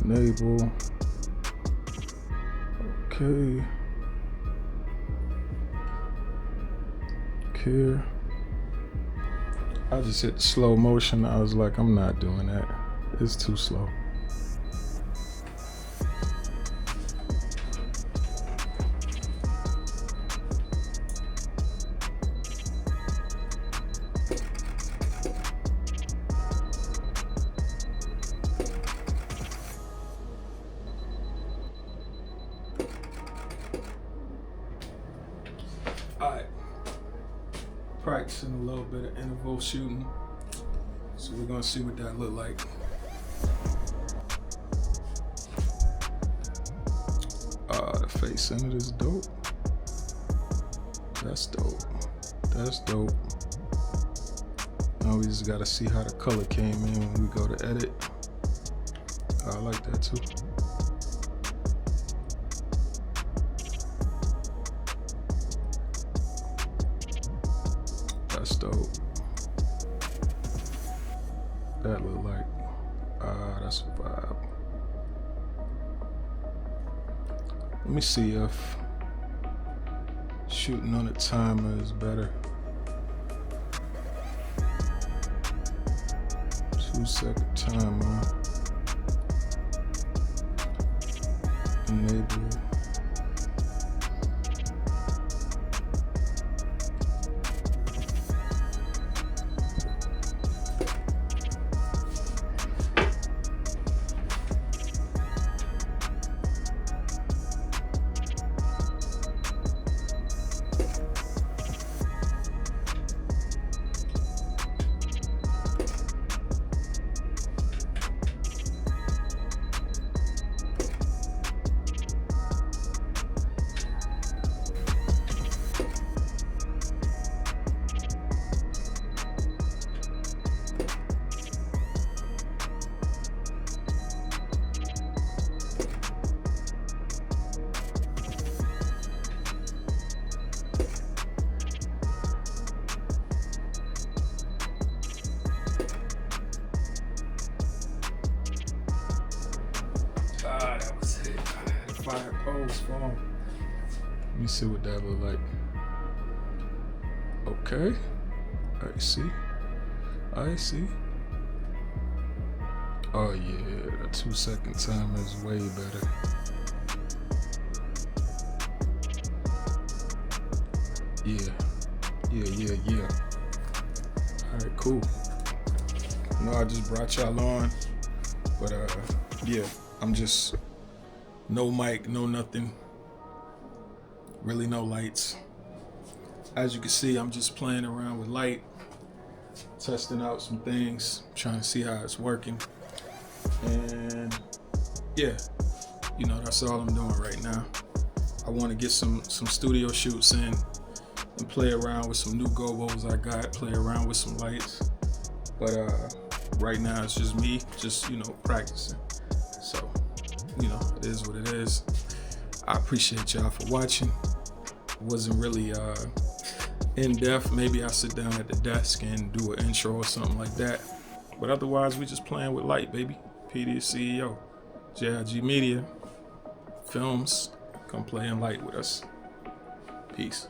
enable. Okay. Here. I just hit slow motion. I was like, I'm not doing that. It's too slow. Alright, practicing a little bit of interval shooting. So we're gonna see what that look like. The face in it is dope. That's dope. That's dope. Now we just gotta see how the color came in when we go to edit. I like that too. That's dope. That look like, that's a vibe. Let me see if shooting on a timer is better. 2-second timer. Enable. That was it. I had a fire pose for him. Let me see what that look like. Okay. I see. I see. Oh yeah, the 2-second timer is way better. Yeah. Alright, cool. I know I just brought y'all on, but yeah, I'm just no mic, no nothing, really no lights. As you can see, I'm just playing around with light, testing out some things, trying to see how it's working. And yeah, you know, that's all I'm doing right now. I want to get some studio shoots in and play around with some new gobos I got, play around with some lights. But right now it's just me, just, you know, practicing. So, you know, it is what it is. I appreciate y'all for watching. It wasn't really in depth. Maybe I sit down at the desk and do an intro or something like that. But otherwise, we just playing with light, baby. PD is CEO. JIG Media Films. Come play in light with us. Peace.